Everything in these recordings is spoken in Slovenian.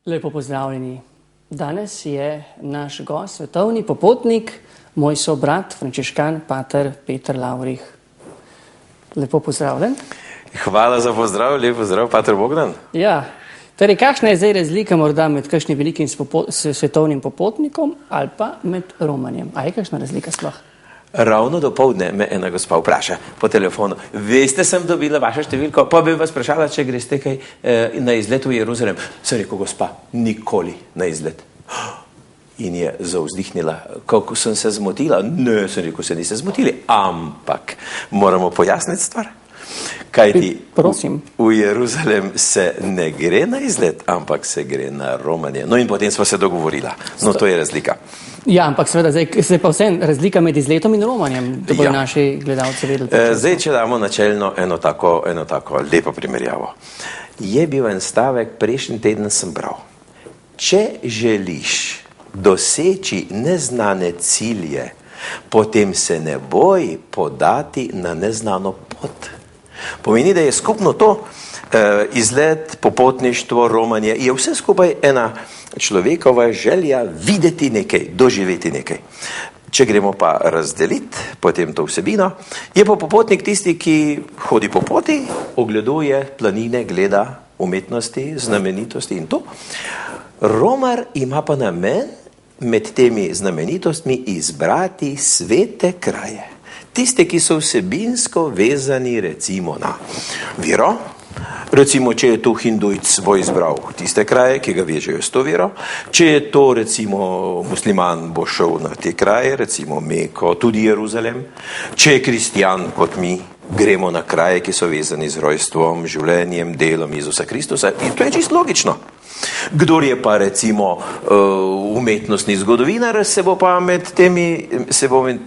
Lepo pozdravljeni. Danes je naš gost, svetovni popotnik, moj sobrat, frančiškan, pater Peter Lavrih. Lepo pozdravljen. Hvala za pozdrav, lep pozdrav, pater Bogdan. Ja, torej kakšna je zdaj razlika morda med kakšnim velikim svetovnim popotnikom ali pa med romanjem? A je kakšna razlika sploh? Ravno dopoldne me ena gospa vpraša po telefonu, veste, sem dobila vašo številko, pa bi vas vprašala, če greste kaj na izlet v Jeruzalem. Sem rekel, gospa, nikoli na izlet. In je zavzdihnila, kako sem se zmotila. Ne, sem rekel, se niste zmotili, ampak moramo pojasniti stvar. Kajti v Jeruzalem se ne gre na izlet, ampak se gre na romanje. No in potem smo se dogovorila. No, to je razlika. Ja, ampak seveda, zdaj se pa vse razlika med izletom in romanjem, da bodo naši gledalci vedeli. Zdaj, če damo načelno eno tako lepo primerjavo. Je bil en stavek, prejšnji teden sem bral. Če želiš doseči neznane cilje, potem se ne boj podati na neznano pot. Pomeni, da je skupno to, izlet, popotništvo, romanje, je vse skupaj ena človekova želja videti nekaj, doživeti nekaj. Če gremo pa razdeliti potem to vsebino, je pa popotnik tisti, ki hodi po poti, ogleduje planine, gleda umetnosti, znamenitosti in to. Romar ima pa namen med temi znamenitostmi izbrati svete kraje. Tiste, ki so vsebinsko vezani recimo na vero, recimo, če je to hindujc, bo izbral tiste kraje, ki ga vežejo s to vero, če je to recimo musliman, bo šel na te kraje, recimo Meko, tudi Jeruzalem, če je kristjan kot mi, gremo na kraje, ki so vezani z rojstvom, življenjem, delom Jezusa Kristusa in to je čisto logično. Kdor je pa recimo umetnostni zgodovinar, se bo med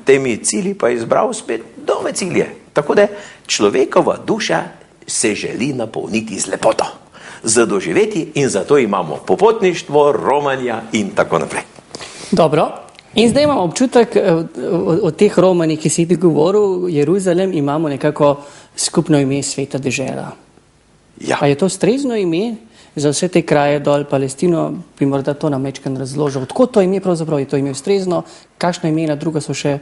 temi cilji pa izbral spet nove cilje. Tako da človekova duša se želi napolniti z lepoto, za doživeti in zato imamo popotništvo, romanja in tako naprej. Dobro. In zdaj imamo občutek od teh romanih, ki si ti govoril, Jeruzalem, imamo nekako skupno ime Sveta dežela. Ja. A je to ustrezno ime za vse te kraje dol Palestino, bi morda to nam večkrat razložil. Odkot to ime pravzaprav, je to ime ustrezno, kakšna imena druga so še?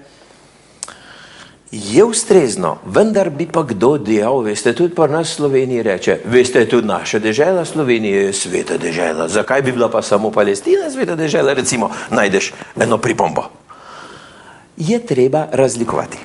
Je ustrezno, vendar bi pa kdo dejal, veste, tudi pa nas v Sloveniji reče, veste, tudi naša dežela Slovenije je sveta dežela, zakaj bi bila pa samo Palestina sveta dežela, recimo, najdeš eno pripombo. Je treba razlikovati.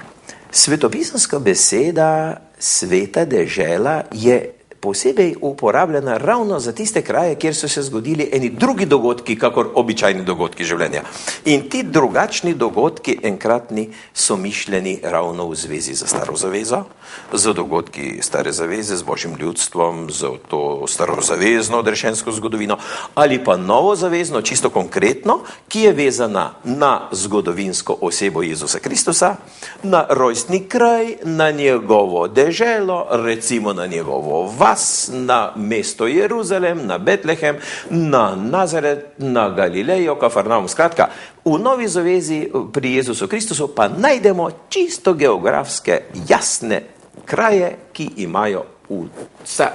Svetopisanska beseda sveta dežela je posebej uporabljena ravno za tiste kraje, kjer so se zgodili eni drugi dogodki, kakor običajni dogodki življenja. In ti drugačni dogodki enkratni so mišljeni ravno v zvezi za staro zavezo, z dogodki stare zaveze, z Božjim ljudstvom, z to starozavezno odrešensko zgodovino, ali pa novo zavezno, čisto konkretno, ki je vezana na zgodovinsko osebo Jezusa Kristusa, na rojstni kraj, na njegovo deželo, recimo na njegovo vas, na mesto Jeruzalem, na Betlehem, na Nazaret, na Galilejo, Kafarnaum. Skratka, v novi zavezi pri Jezusu Kristusu pa najdemo čisto geografske, jasne kraje, ki imajo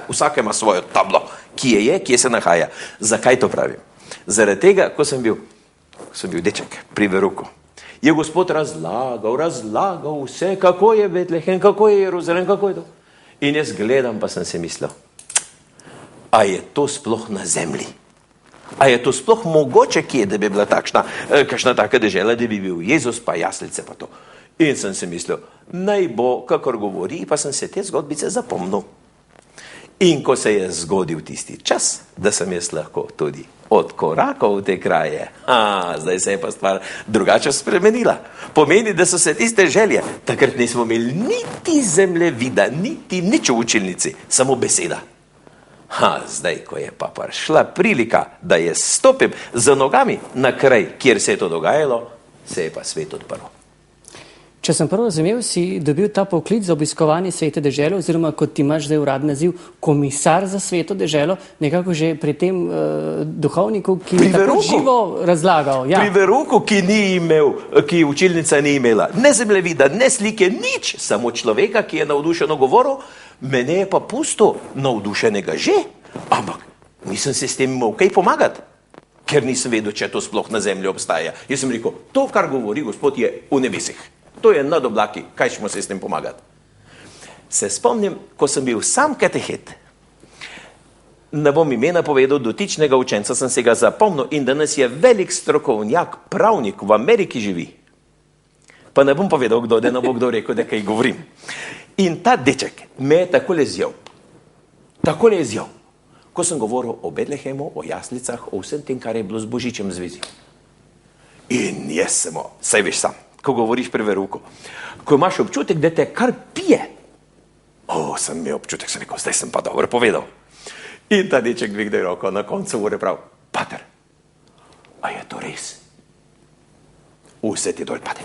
vsake ima svojo tablo, kje se nahaja. Zakaj to pravim? Zaradi tega, ko sem bil deček pri veruku, je Gospod razlagal vse, kako je Betlehem, kako je Jeruzalem, kako je to. In jaz gledam, pa sem se mislil, a je to sploh na zemlji? A je to sploh mogoče kje, da bi bila kakšna taka dežela, da bi bil Jezus, pa jaslice pa to. In sem se mislil, naj bo, kakor govori, pa sem se te zgodbice zapomnil. In ko se je zgodil tisti čas, da sem jaz lahko tudi odkorakal v te kraje, zdaj se je pa stvar drugače spremenila. Pomeni, da so se tiste želje, takrat nismo imeli niti zemljevida, niti nič v učilnici, samo beseda. Zdaj, ko je pa prišla prilika, da je stopim z nogami na kraj, kjer se je to dogajalo, se je pa svet odprl. Če sem prvo razumel, si dobil ta poklic za obiskovanje svete dežele, oziroma kot ti imaš zdaj uradni naziv, komisar za sveto deželo, nekako že pri tem duhovniku, ki je tako živo razlagal. Ja. Pri veruku, ki učilnica ni imela ne zemljevida, ne slike, nič, samo človeka, ki je navdušeno govoril, mene je pa pusto navdušenega že, ampak Nisem se s tem imel kaj pomagati, ker nisem vedel, če to sploh na zemlji obstaja. Jaz sem rekel, to, kar govori Gospod, je v nebesih. To je nad oblaki, kaj ćemo se s tem pomagati. Se spomnim, ko sem bil sam katehet, ne bom imena povedal, dotičnega učenca sem se ga zapomnil in danes je velik strokovnjak, pravnik, v Ameriki živi. Pa ne bom povedal, kdo, da ne bo kdo rekel, da kaj govorim. In ta deček me je takole zjel. Takole je zjel. Ko sem govoril o Betlehemu, o jaslicah, o vsem tem, kar je bilo z Božičem v zvezi. In jaz sem, saj veš sam, ko govoriš pri veruku, ko imaš občutek, da te kar pije. Sem imel občutek, sem rekel, zdaj sem pa dobro povedal. In ta deček dvigne roko na koncu ure prav, pater, a je to res? Vse ti dol pade.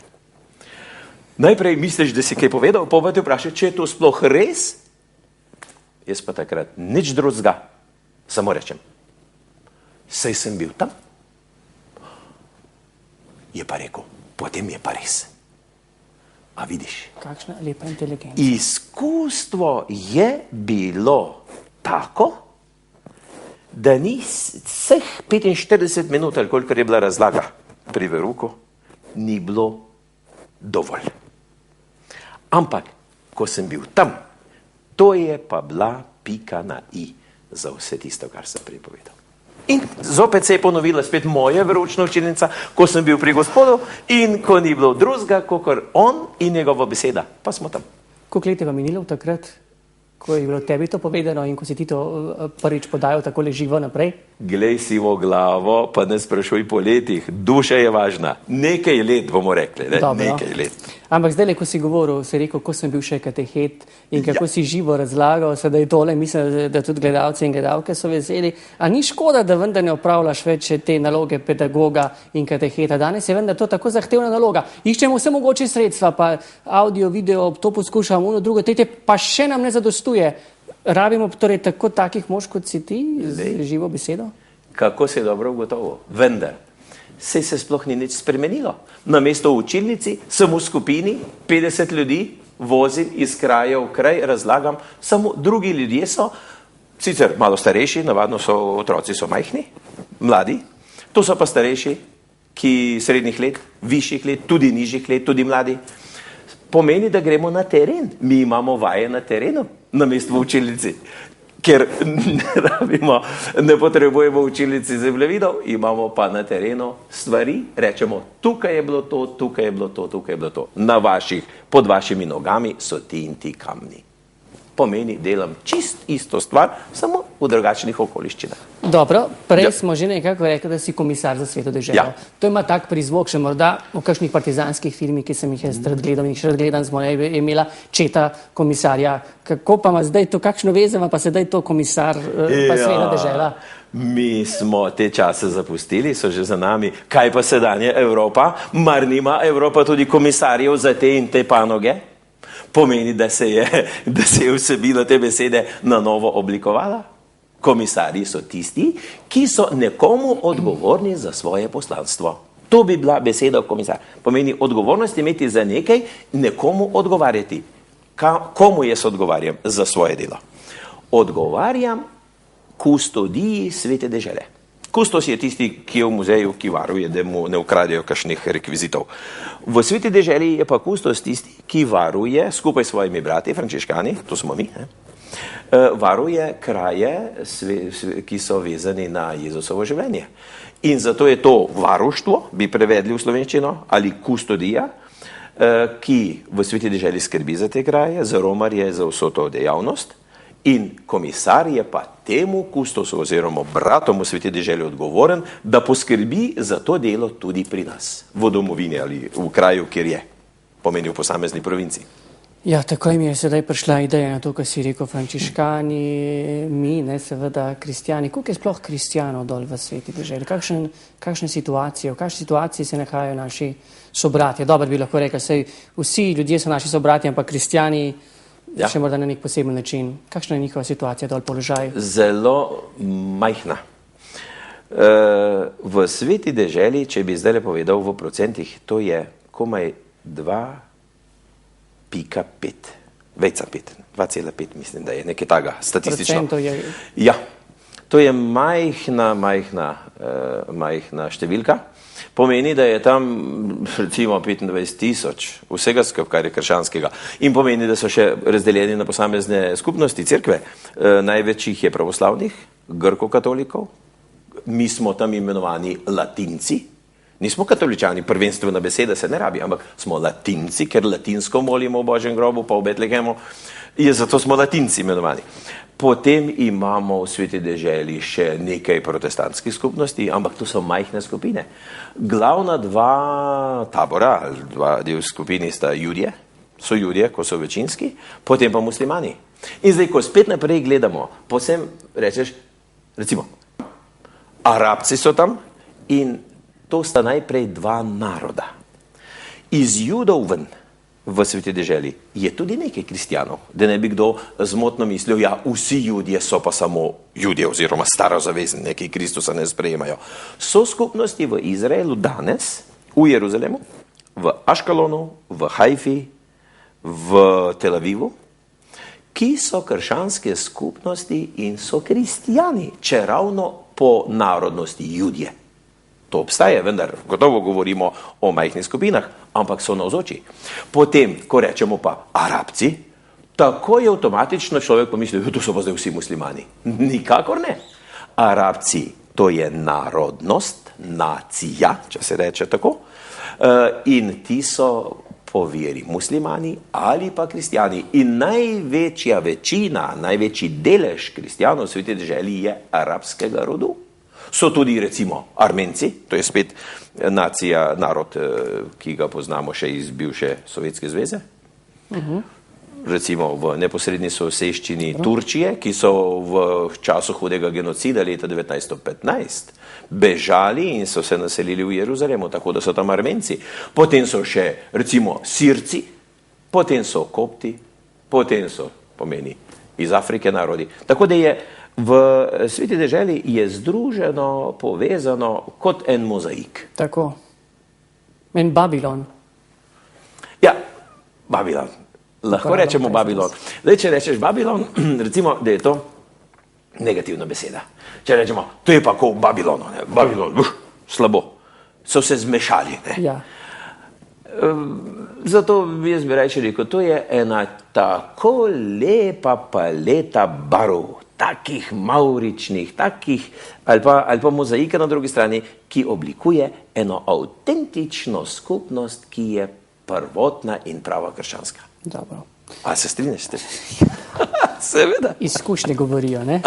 Najprej misliš, da si kaj povedal, pa te vprašaj, če je to sploh res? Jaz pa takrat nič drugega, samo rečem, saj sem bil tam. Je pa rekel, potem je pa res. A vidiš? Kakšna lepa inteligenca. Izkustvo je bilo tako, da ni vseh 45 minut, ali kolikor je bila razlaga pri veruku, ni bilo dovolj. Ampak, ko sem bil tam, to je pa bila pika na i za vse tisto, kar sem pripovedal. In zopet se je ponovila spet moja veroučna učilnica, ko sem bil pri Gospodu in ko ni bilo drugega, kakor on in njegova beseda. Pa smo tam. Koliko let je vam minilo takrat, ko je bilo tebi to povedano in ko si ti to prvič podajal takole živo naprej? Glej si v glavo, pa ne sprašuj po letih. Duša je važna. Nekaj let bomo rekli. Ne? Nekaj let. Ampak zdaj, ko si govoril, si rekel, ko sem bil še katehet in kako si živo razlagal, sedaj tole, mislim, da tudi gledalci in gledalke so veseli. A ni škoda, da vendar ne opravljaš več te naloge pedagoga in kateheta? Danes je vendar to tako zahtevna naloga. Iščemo vse mogoče sredstva, pa audio, video, to poskušamo, ono, drugo, tretje, pa še nam ne zadostuje. Rabimo torej tako takih mož, kot si ti, z živo besedo? Kako si dobro ugotovil? Vendar. Sej se sploh ni nič spremenilo. Na mesto v učilnici sem v skupini 50 ljudi, vozim iz kraja v kraj, razlagam, samo drugi ljudje so, sicer malo starejši, navadno so otroci so majhni, mladi, to so pa starejši, ki srednjih let, višjih let, tudi nižjih let, tudi mladi. Pomeni, da gremo na teren. Mi imamo vaje na terenu, na mesto v učilnici. Ker ne potrebujemo učilnici zemljevidov, imamo pa na terenu stvari, rečemo, tukaj je bilo to, tukaj je bilo to, tukaj je bilo to. Pod vašimi nogami so ti in ti kamni. Pomeni, delam čist isto stvar, samo v drugačnih okoliščinah. Dobro, prej smo že nekako rekli, da si komisar za Sveto deželo. Ja. To ima tak prizvok, še morda v kakšnih partizanskih filmih, ki sem jih jaz gledal in še gledam, smo imela četa komisarja. Kako pa ima zdaj to, kakšno veze ima pa sedaj to komisar pa Sveta dežela? Mi smo te čase zapustili, so že za nami. Kaj pa sedanja Evropa? Mar nima Evropa tudi komisarjev za te in te panoge? Pomeni, da se je vsebina te besede na novo oblikovala. Komisarji so tisti, ki so nekomu odgovorni za svoje poslanstvo. To bi bila beseda komisar. Pomeni odgovornost imeti za nekaj, nekomu odgovarjati. Komu jaz odgovarjam za svoje delo? Odgovarjam kustodiji Svete dežele. Kustos je tisti, ki je v muzeju, ki varuje, da mu ne ukradejo kakšnih rekvizitov. V Sveti deželi je pa kustos tisti, ki varuje skupaj s svojimi brati, frančiškani, to smo mi, varuje kraje, ki so vezani na Jezusovo življenje. In zato je to varuštvo, bi prevedli v slovenščino, ali kustodija, ki v Sveti deželi skrbi za te kraje, za romarje, za vso to dejavnost. In komisar je pa temu kustosu oziroma bratom v Sveti deželi odgovoren, da poskrbi za to delo tudi pri nas, v domovini ali v kraju, kjer je, pomeni v posamezni provinci. Ja, takoj mi je sedaj prišla ideja na to, kar si rekel, frančiškani, mi, ne, seveda, kristjani. Koliko je sploh kristjanov dol v Sveti deželi? Kakšne situacije, v kakšni situaciji se nahajajo naši sobratje? Dobro bi lahko rekel, saj vsi ljudje so naši sobratje, ampak kristjani še morda na nek poseben način. Kakšna je njihova situacija dol, položaj? Zelo majhna. V Sveti deželi, če bi zdaj povedal v procentih, to je komaj 2,5. 2,5, mislim, da je nekaj taga statistično. Procentov je... Ja, To je majhna številka. Pomeni, da je tam recimo 25,000 vsega skupaj, kar je krščanskega. In pomeni, da so še razdeljeni na posamezne skupnosti, cerkve. Največ jih je pravoslavnih, grko-katolikov. Mi smo tam imenovani latinci. Nismo katoličani, prvenstvena beseda se ne rabi, ampak smo latinci, ker latinsko molimo v Božjem grobu, pa v Betlehemu. Zato smo latinci imenovani. Potem imamo v Sveti deželi še nekaj protestantskih skupnosti, ampak to so majhne skupine. Glavna dva tabora, dva del skupini sta Judje, so Judje, ko so večinski, potem pa muslimani. In zdaj, ko spet naprej gledamo, posem rečeš, recimo, Arabci so tam in to sta najprej dva naroda. Iz Judov ven v Sveti deželi je tudi nekaj kristjanov, da ne bi kdo zmotno mislil, ja, vsi Judje so pa samo Judje oziroma starozavezni, ki Kristusa ne sprejemajo. So skupnosti v Izraelu danes, v Jeruzalemu, v Aškalonu, v Hajfi, v Tel Avivu, ki so krščanske skupnosti in so kristjani, če ravno po narodnosti Judje. To obstaja, vendar gotovo govorimo o majhnih skupinah, ampak so navzoči. Potem, ko rečemo pa Arabci, tako je avtomatično človek pomislil, da so pa zdaj vsi muslimani. Nikakor ne. Arabci, to je narodnost, nacija, če se reče tako, in ti so po veri muslimani ali pa kristjani. In največja večina, največji delež kristjanov v Sveti deželi je arabskega rodu. So tudi recimo Armenci, to je spet nacija, narod, ki ga poznamo še iz bivše Sovjetske zveze. Recimo v neposredni soseščini Turčije, ki so v času hudega genocida leta 1915 bežali in so se naselili v Jeruzalemu, tako da so tam Armenci. Potem so še recimo Sirci, potem so Kopti, potem so, pomeni, iz Afrike narodi. Tako da je v Sveti deželi je združeno, povezano kot en mozaik. Tako. In Babilon. Ja, Babilon. Lahko rečemo Babilon. Zdaj, če rečeš Babilon, recimo, da je to negativna beseda. Če rečemo, to je pa kot v Babilonu. Ne? Babilon, slabo. So se zmešali. Ne? Ja. Zato jaz bi reči rekel, to je ena tako lepa paleta barv, takih mauričnih, takih, ali pa mozaika na drugi strani, ki oblikuje eno avtentično skupnost, ki je prvotna in prava krščanska. Dobro. A se strinjaš? Seveda. Izkušnje govorijo, ne?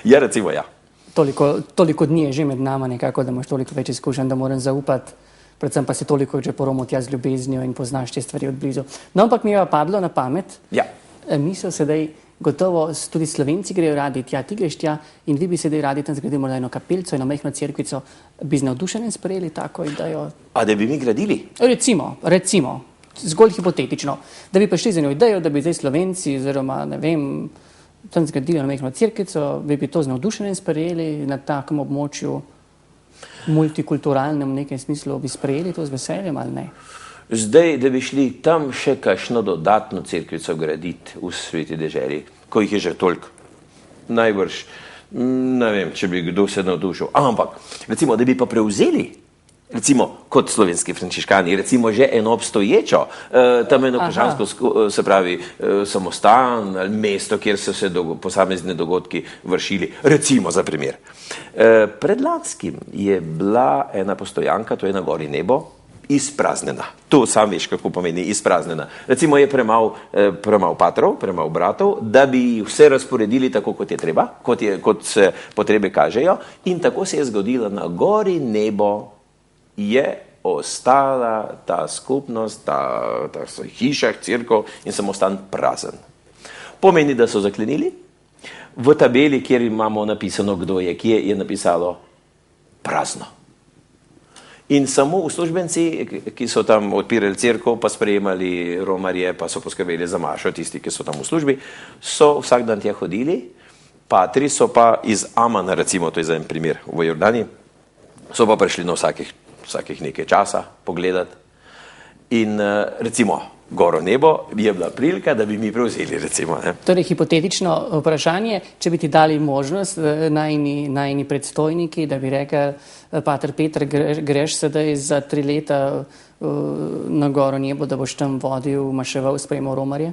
Ja, recimo, ja. Toliko dni je že med nama nekako, da imaš toliko več izkušenj, da moram zaupati, predvsem pa si toliko že poromo tja z ljubeznijo in poznaš te stvari od blizu. No, ampak mi je padlo na pamet, Ja. misel sedaj, gotovo tudi Slovenci grejo radi tja, ti greš tja in vi bi sedaj radi tam zgradili morda eno kapeljico, eno majhno cerkvico, bi z navdušenjem sprejeli tako idejo? A da bi mi gradili? Recimo, zgolj hipotetično, da bi prišli z eno idejo, da bi zdaj Slovenci, oziroma ne vem, tam zgradili eno majhno cerkvico, bi to z navdušenjem sprejeli na takem območju multikulturalnem v nekem smislu, bi sprejeli to z veseljem ali ne? Zdaj, da bi šli tam še kakšno dodatno cerkvico graditi v Sveti deželi, ko jih je že toliko. Najbrž, ne vem, če bi kdo se navdušil. Ampak, recimo, da bi pa prevzeli, recimo, kot slovenski frančiškani, recimo že eno obstoječo, tam eno krščansko, se pravi, samostan ali mesto, kjer so se posamezni dogodki vršili. Recimo, za primer. Predlanskim je bila ena postojanka, to je na gori Nebo, izpraznjena. Tu sam veš, kako pomeni izpraznjena. Recimo je premalo patrov, premalo bratov, da bi vse razporedili tako, kot je treba, kot se potrebe kažejo. In tako se je zgodilo na gori Nebo, je ostala ta skupnost, ta hiša, cerkev in samostan prazen. Pomeni, da so zaklenili. V tabeli, kjer imamo napisano, kdo je, kje je napisalo prazno. In samo uslužbenci, ki so tam odpirali cerkev, pa sprejemali romarje, pa so poskrbeli za mašo, tisti, ki so tam v službi, so vsak dan tja hodili. Patri so pa iz Amana, recimo, to je za en primer v Jordani, so pa prišli na vsakih nekaj časa pogledati. In recimo, Goro nebo je bila prilika, da bi mi prevzeli, recimo. Ne? Torej, hipotetično vprašanje, če bi ti dali možnost najini predstojniki, da bi rekel, pater Peter, greš sedaj za 3 leta na Goro nebo, da boš tam vodil, maševal, sprejemal romarje?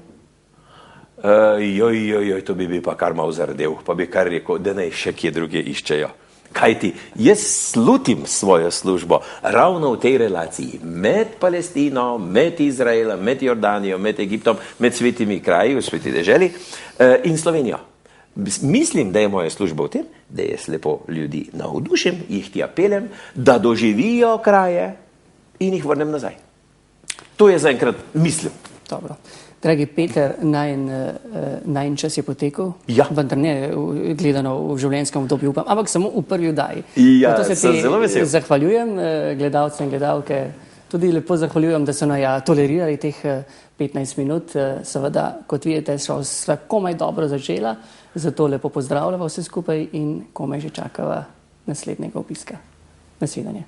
To bi pa kar mal zardel, pa bi kar rekel, da naj še kje druge iščejo. Kajti jaz slutim svojo službo ravno v tej relaciji med Palestino, med Izraelom, med Jordanijo, med Egiptom, med svetimi kraji, v sveti deželi in Slovenijo. Mislim, da je moja služba v tem, da jaz lepo ljudi navdušim, jih tja peljem, da doživijo kraje in jih vrnem nazaj. To je zaenkrat mislim. Dobro. Dragi Peter, najin čas je potekel, vendar ne gledano v življenjskem obdobju, upam, ampak samo v prvi vdaji. Zato se ti zahvaljujem, gledalce in gledalke, tudi lepo zahvaljujem, da so tolerirali teh 15 minut. Seveda, kot vidite, sva komaj dobro začela, zato lepo pozdravljava vse skupaj in komaj že čakava naslednjega obiska. Nasvidenje.